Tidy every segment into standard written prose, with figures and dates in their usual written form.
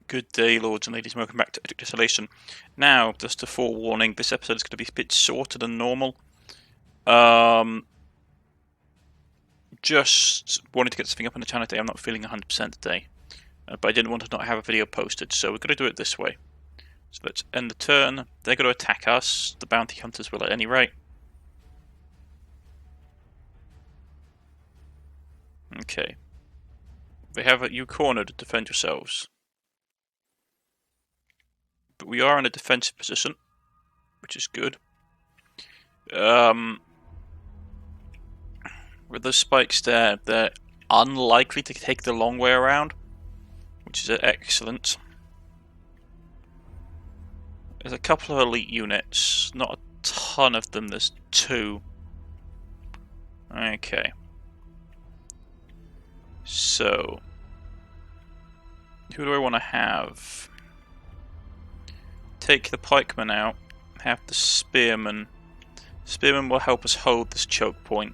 Good day, lords and ladies, and welcome back to Urtuk Desolation. Now, just a forewarning, this episode is going to be a bit shorter than normal. Just wanted to get something up on the channel today. I'm not feeling 100% today, but I didn't want to not have a video posted, so we're going to do it this way. So let's end the turn. They're going to attack us. The bounty hunters will at any rate. Okay. They have you cornered to defend yourselves. But we are in a defensive position, which is good. With those spikes there, they're unlikely to take the long way around, which is excellent. There's a couple of elite units, not a ton of them, there's 2. Okay. So, who do I want to have? Take the pikemen out, have the spearmen. Spearmen will help us hold this choke point.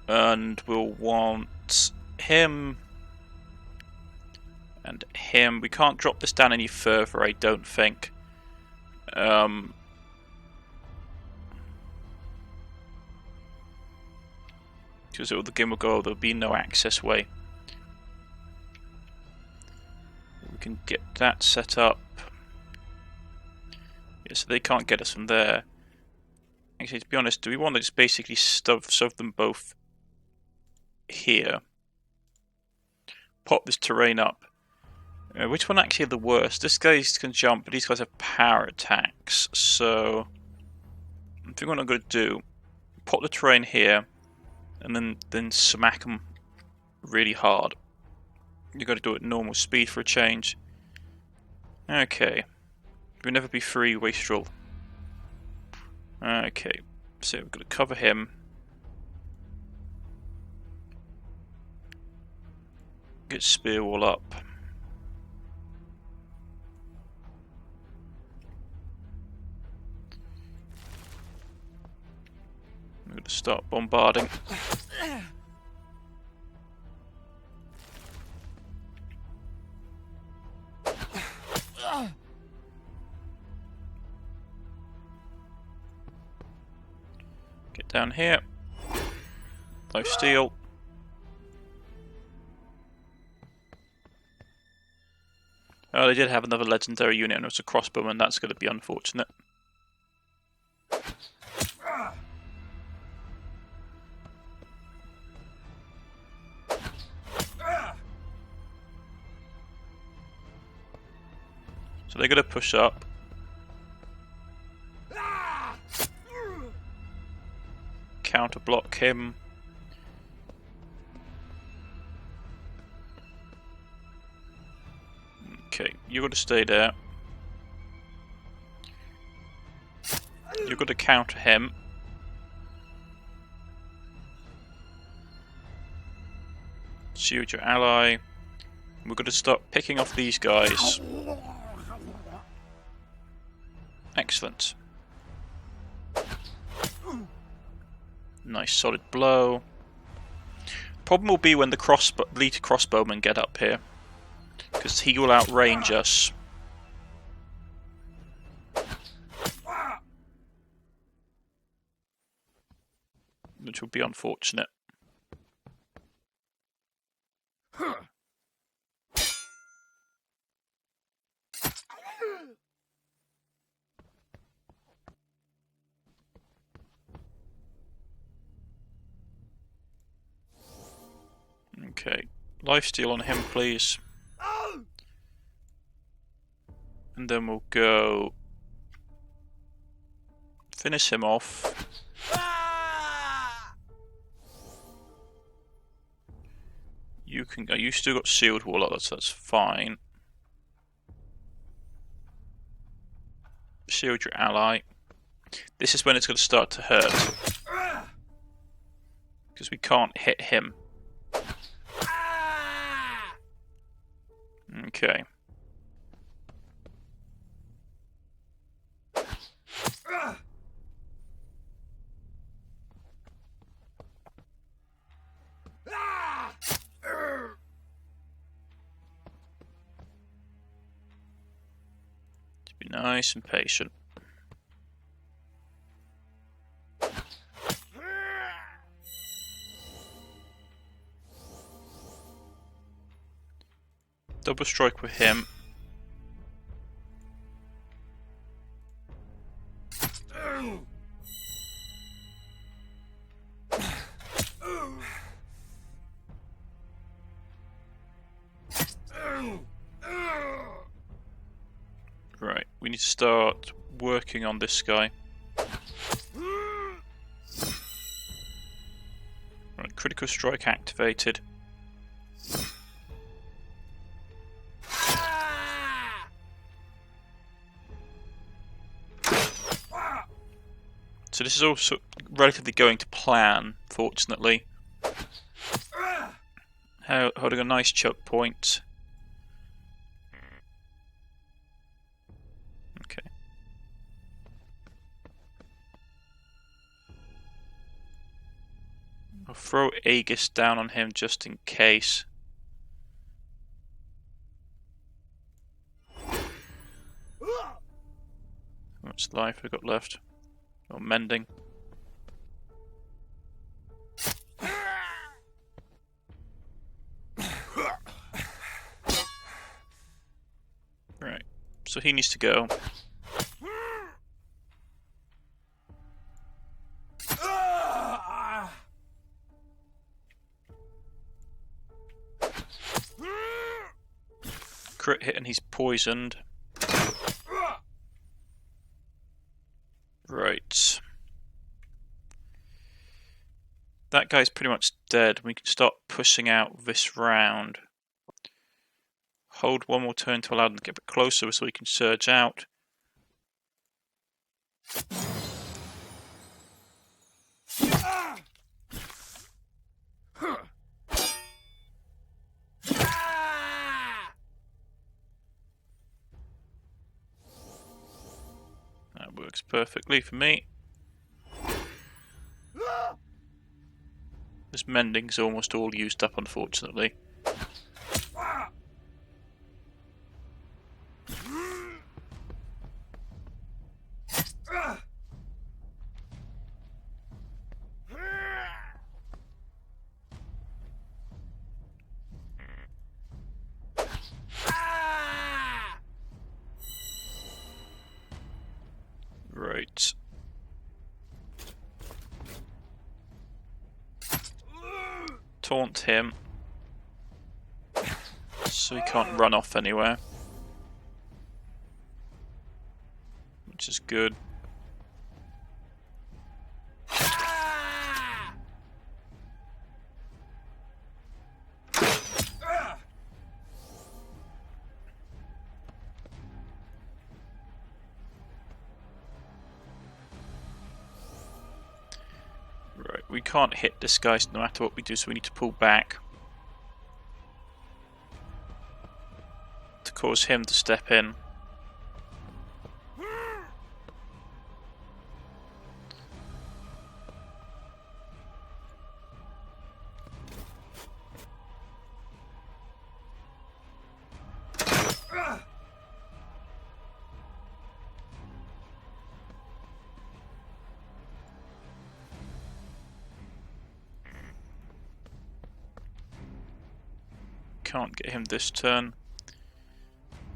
And we'll want him and him. We can't drop this down any further, I don't think. Because the game will go, there'll be no access way. We can get that set up. Yeah, so they can't get us from there. Actually, to be honest, do we want to just basically shove them both here? Pop this terrain up. Which one actually are the worst? This guy can jump, but these guys have power attacks. So, I think what I'm going to do, pop the terrain here, and then smack them really hard. You've got to do it at normal speed for a change. Okay. We'll never be free, wastrel. Okay, so we're going to cover him. Get spear wall up. I'm going to start bombarding. Get down here. Life steal. Oh, they did have another legendary unit, and it was a crossbowman. That's going to be unfortunate. So they're going to push up. Counter block him. Okay, you've got to stay there. You've got to counter him. Shield your ally. We're going to start picking off these guys. Excellent. Nice solid blow. Problem will be when the lead crossbowmen get up here, because he will outrange us. Which will be unfortunate. Okay, lifesteal on him, please. And then we'll go finish him off. You can go. You still got shield wall up, so that's fine. Shield your ally. This is when it's going to start to hurt, because we can't hit him. Okay. Nice and patient. Double strike with him. Right, we need to start working on this guy. Right, critical strike activated. So this is also relatively going to plan, fortunately. Holding a nice choke point. Okay. I'll throw Aegis down on him just in case. How much life have I got left? Or mending. Right, so he needs to go. Crit hit and he's poisoned. Right. That guy's pretty much dead. We can start pushing out this round. Hold one more turn to allow them to get a bit closer so we can surge out. That works perfectly for me. This mending's almost all used up, unfortunately. Right. Taunt him so he can't run off anywhere, which is good. Right, we can't hit this guy no matter what we do, so we need to pull back to cause him to step in. Can't get him this turn,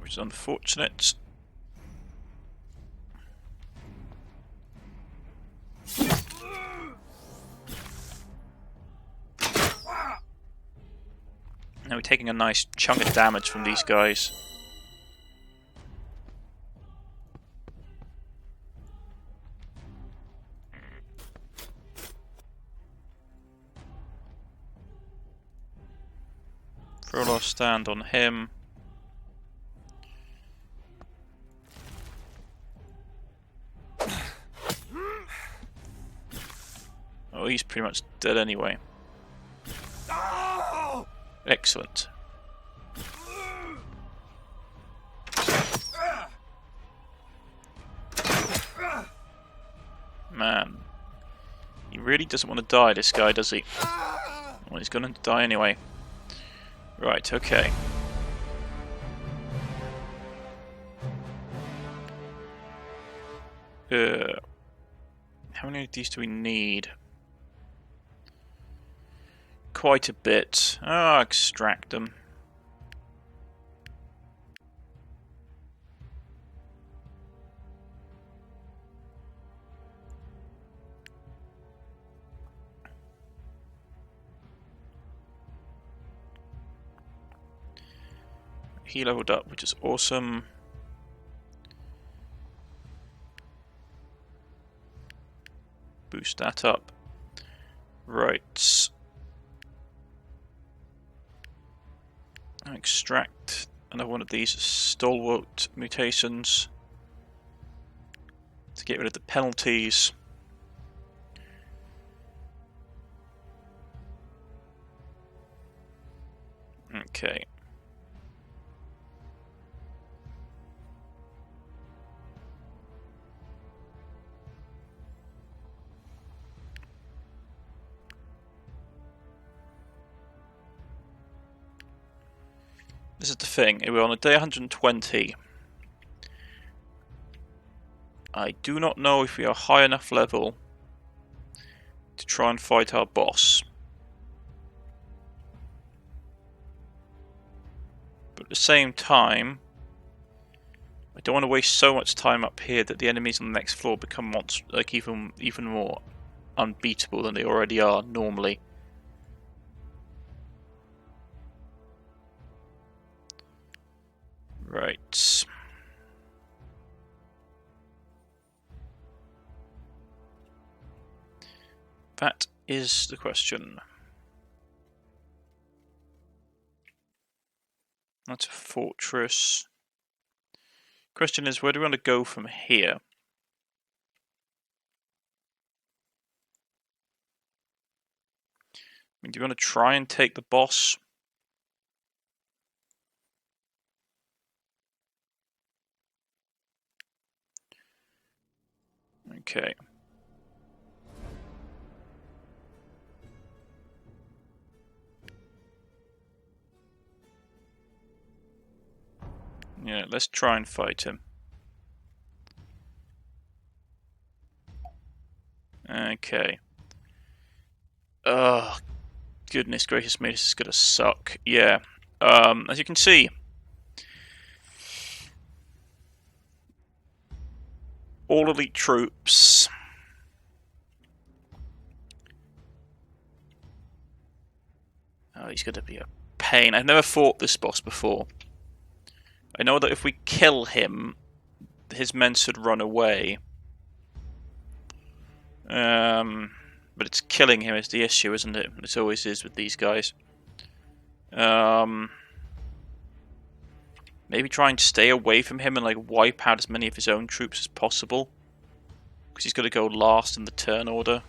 which is unfortunate. Now we're taking a nice chunk of damage from these guys. Throw our stand on him. Oh, he's pretty much dead anyway. Excellent. Man, he really doesn't want to die, this guy, does he? Well, he's going to die anyway. Right, okay. How many of these do we need? Quite a bit. Ah, extract them. He leveled up, which is awesome. Boost that up. Right. Extract another one of these stalwart mutations to get rid of the penalties. Okay. This is the thing, we're on a day 120. I do not know if we are high enough level to try and fight our boss. But at the same time, I don't want to waste so much time up here that the enemies on the next floor become like even more unbeatable than they already are normally. Right. That is the question. That's a fortress. Question is, where do we want to go from here? I mean, do you want to try and take the boss? Okay. Yeah, let's try and fight him. Okay. Oh, goodness gracious me, this is gonna suck. Yeah. As you can see, all elite troops. Oh, he's gonna be a pain. I've never fought this boss before. I know that if we kill him, his men should run away. But it's killing him is the issue, isn't it? It always is with these guys. Maybe try and stay away from him and like wipe out as many of his own troops as possible, because he's got to go last in the turn order.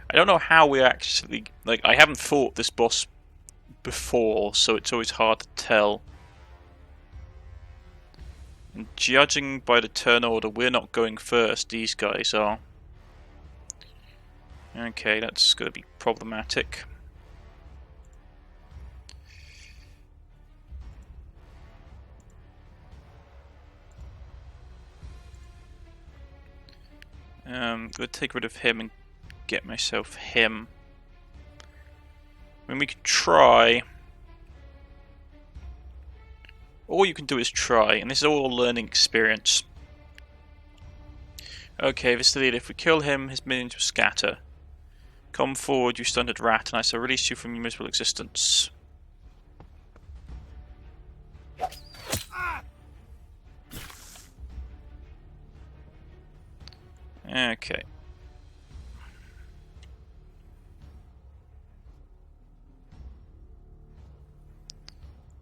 I don't know how we actually I haven't fought this boss before, so it's always hard to tell. And judging by the turn order, we're not going first, these guys are. Okay, that's going to be problematic. I'm going to take rid of him and get myself him. I mean, we could try. All you can do is try, and this is all a learning experience. Okay, this is the leader. If we kill him, his minions will scatter. Come forward, you stunted rat, and I shall release you from your miserable existence. Okay.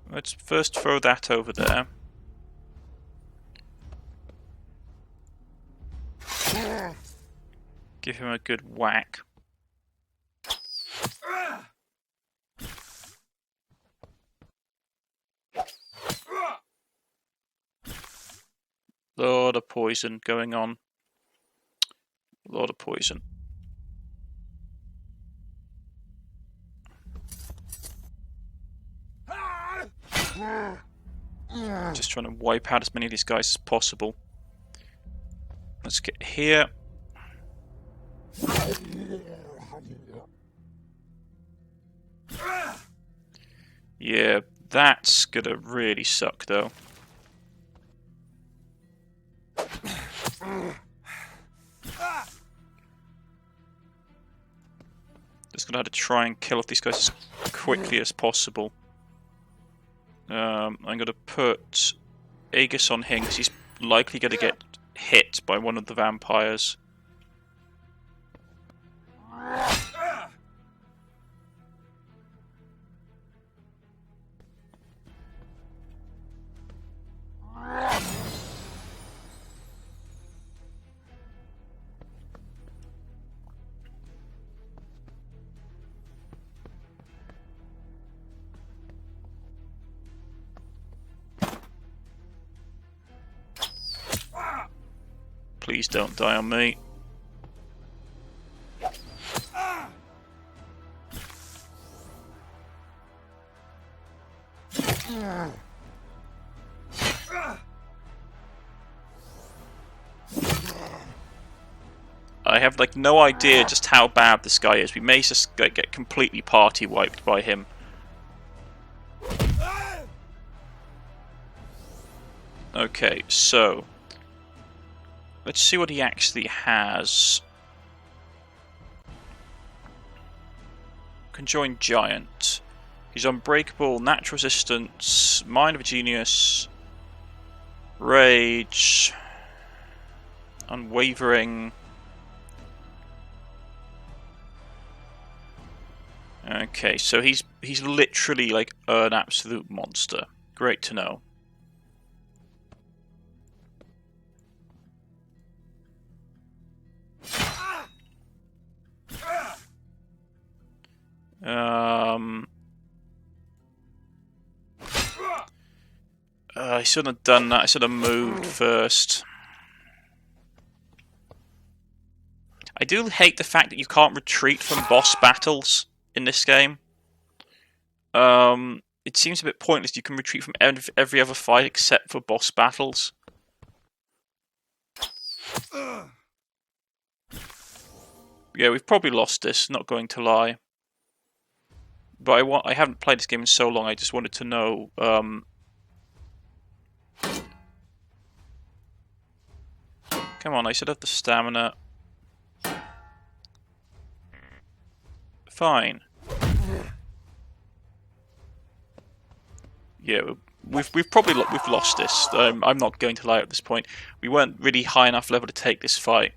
Let's first throw that over there. Give him a good whack. Lot of poison going on. A lot of poison. Just trying to wipe out as many of these guys as possible. Let's get here. Yeah, that's gonna really suck though. Just gonna have to try and kill off these guys as quickly as possible. I'm gonna put Aegis on him because he's likely gonna get hit by one of the vampires. Please don't die on me. I have like no idea just how bad this guy is. We may just get completely party wiped by him. Okay, so let's see what he actually has. Conjoined Giant. He's unbreakable, natural resistance, mind of a genius, rage, unwavering. Okay, so he's literally like an absolute monster. Great to know. I shouldn't have done that. I should have moved first. I do hate the fact that you can't retreat from boss battles in this game. It seems a bit pointless. You can retreat from every other fight except for boss battles. Yeah, we've probably lost this, not going to lie. But I haven't played this game in so long, I just wanted to know... Come on, I should have the stamina. Fine. Yeah, we've probably lost this. I'm not going to lie at this point. We weren't really high enough level to take this fight.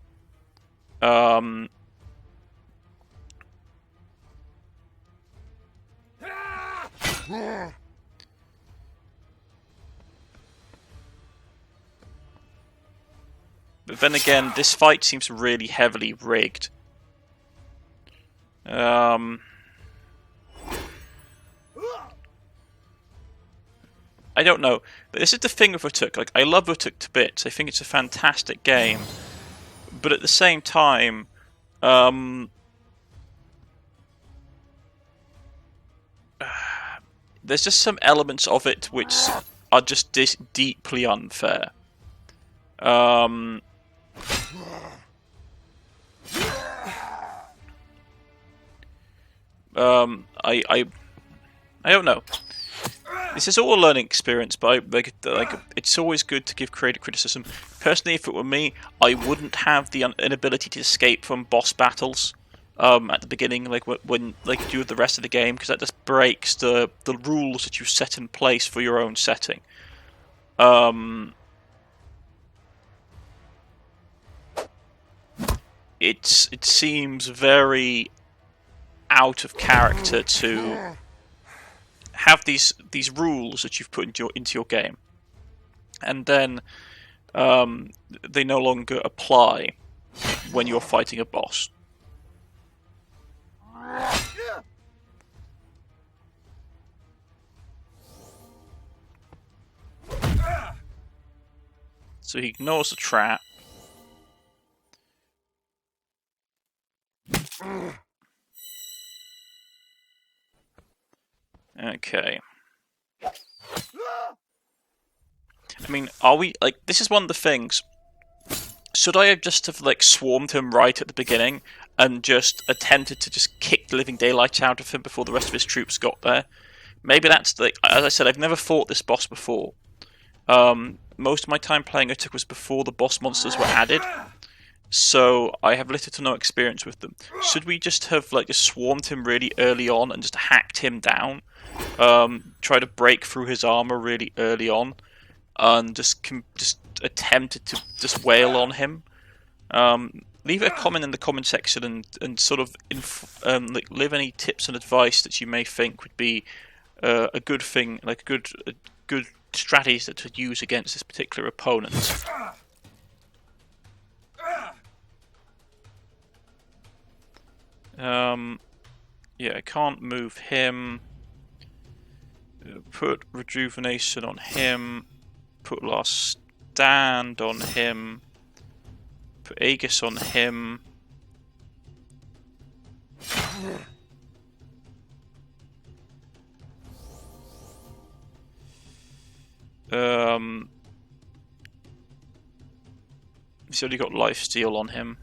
But then again, this fight seems really heavily rigged. I don't know. This is the thing with Urtuk. Like, I love Urtuk to bits. I think it's a fantastic game. But at the same time, there's just some elements of it which are just deeply unfair. I don't know. This is all a learning experience, but it's always good to give creative criticism. Personally, if it were me, I wouldn't have the inability to escape from boss battles at the beginning, like when you do with the rest of the game, because that just breaks the rules that you set in place for your own setting. It seems very out of character to have these rules that you've put into your game, and then they no longer apply when you're fighting a boss. So he ignores the trap. Okay. I mean, are we, like, this is one of the things. Should I have just have, like, swarmed him right at the beginning and just attempted to just kick the living daylights out of him before the rest of his troops got there? Maybe that's, like, as I said, I've never fought this boss before. Most of my time playing Urtuk was before the boss monsters were added, so I have little to no experience with them. Should we just have, like, just swarmed him really early on and just hacked him down? Try to break through his armor really early on, and just attempted to just wail on him. Leave a comment in the comment section and sort of like, leave any tips and advice that you may think would be a good thing, like a good strategies to use against this particular opponent. Yeah, I can't move him. Put rejuvenation on him. Put last stand on him. Put Aegis on him. He's already got lifesteal on him.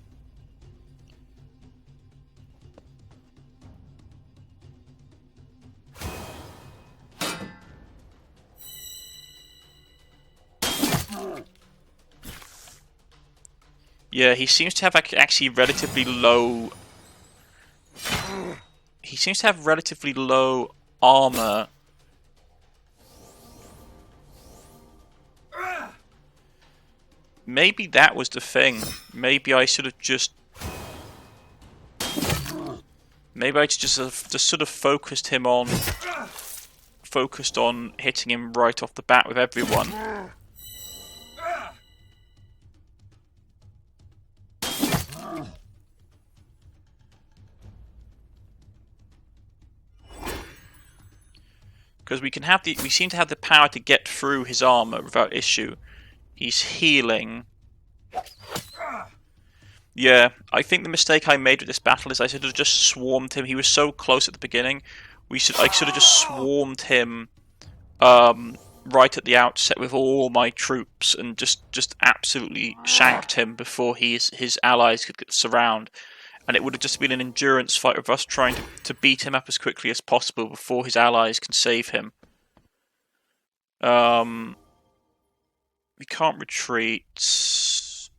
Yeah, he seems to have actually relatively low. He seems to have relatively low armor. Maybe that was the thing. Maybe I should have just. Maybe I just sort of focused on hitting him right off the bat with everyone. Because we seem to have the power to get through his armor without issue. He's healing. Yeah, I think the mistake I made with this battle is I should have just swarmed him. He was so close at the beginning. I should have just swarmed him right at the outset with all my troops and just absolutely shanked him before his allies could surround. And it would have just been an endurance fight of us trying to beat him up as quickly as possible before his allies can save him. We can't retreat.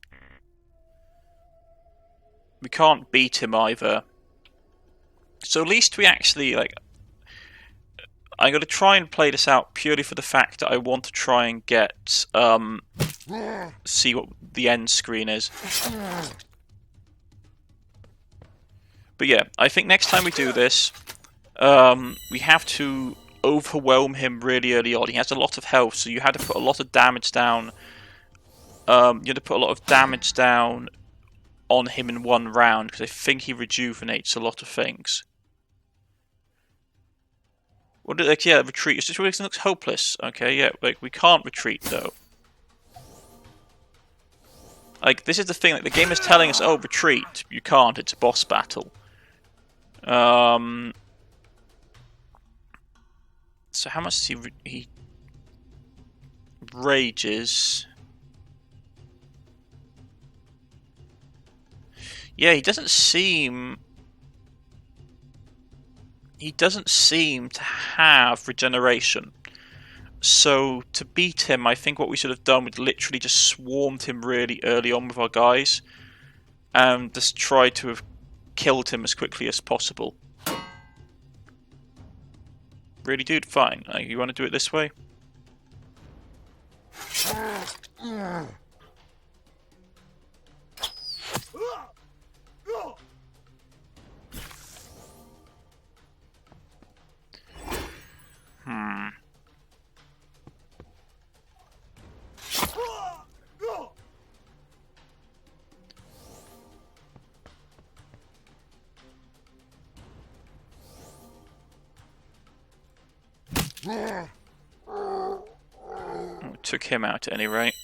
We can't beat him either. So at least we actually, like... I'm going to try and play this out purely for the fact that I want to try and get... see what the end screen is. But yeah, I think next time we do this, we have to overwhelm him really early on. He has a lot of health, so you had to put a lot of damage down. You had to put a lot of damage down on him in one round, because I think he rejuvenates a lot of things. What did, like, yeah, retreat. It just looks hopeless. Okay, yeah, like, we can't retreat though. Like, this is the thing, like, the game is telling us, oh, retreat. You can't, it's a boss battle. So how much does he rages? Yeah, he doesn't seem to have regeneration. So to beat him, I think what we should have done was literally just swarmed him really early on with our guys and just tried to have killed him as quickly as possible. Really, dude? Fine. You want to do it this way? Took him out at any rate.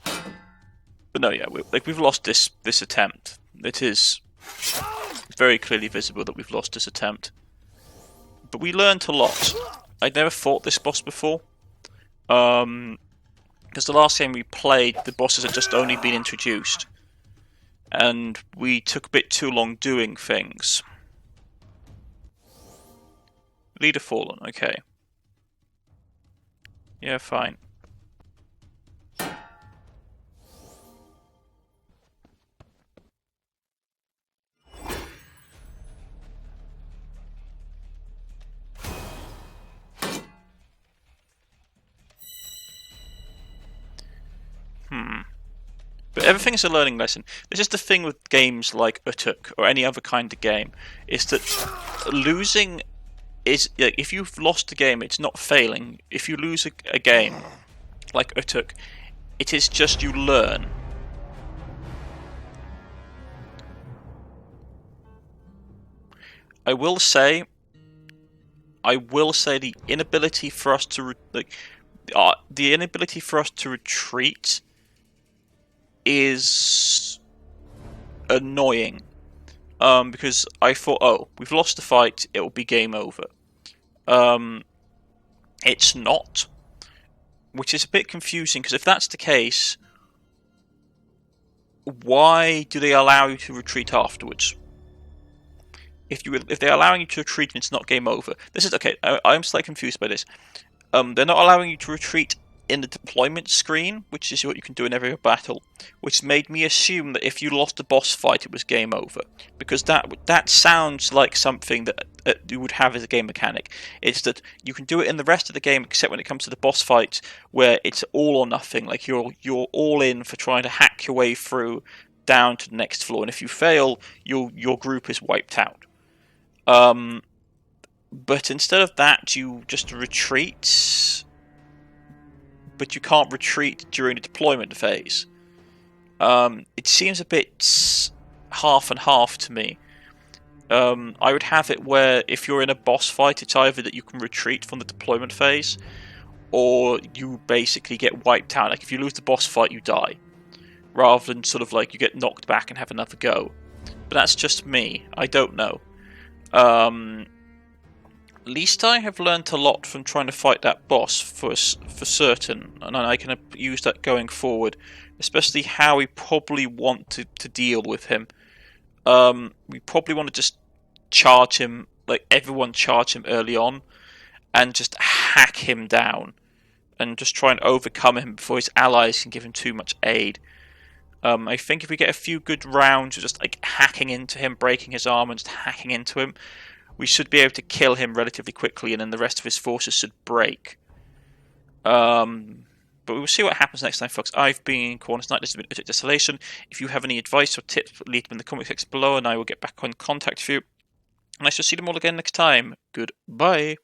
But no, yeah, we've lost this attempt. It is very clearly visible that we've lost this attempt. But we learned a lot. I'd never fought this boss before. Because the last game we played, the bosses had just only been introduced. And we took a bit too long doing things. Leader fallen, okay. Yeah, fine. But everything's a learning lesson. This is the thing with games like Urtuk or any other kind of game, is that losing is, if you've lost a game, it's not failing. If you lose a game like Urtuk, it is just you learn. I will say the inability for us to retreat is annoying. Because I thought, oh, we've lost the fight, it will be game over. It's not, which is a bit confusing, because if that's the case, why do they allow you to retreat afterwards? If they're allowing you to retreat and it's not game over, this is okay. I'm slightly confused by this. They're not allowing you to retreat in the deployment screen, which is what you can do in every battle, which made me assume that if you lost a boss fight, it was game over, because that sounds like something that you would have as a game mechanic. It's that you can do it in the rest of the game, except when it comes to the boss fights, where it's all or nothing. Like you're all in for trying to hack your way through down to the next floor, and if you fail, your group is wiped out. But instead of that, you just retreat. But you can't retreat during the deployment phase. It seems a bit half and half to me. I would have it where if you're in a boss fight, it's either that you can retreat from the deployment phase, or you basically get wiped out. Like if you lose the boss fight, you die, rather than sort of like you get knocked back and have another go. But that's just me. I don't know. At least I have learnt a lot from trying to fight that boss for certain, and I can use that going forward, especially how we probably want to deal with him. We probably want to just charge him, like everyone charge him early on, and just hack him down, and just try and overcome him before his allies can give him too much aid. I think if we get a few good rounds of just like hacking into him, breaking his arm and just hacking into him, we should be able to kill him relatively quickly, and then the rest of his forces should break. But we will see what happens next time, folks. I've been Cornish-knight, this has been Urtuk Desolation. If you have any advice or tips, leave them in the comment section below, and I will get back in contact with you. And I shall see them all again next time. Goodbye.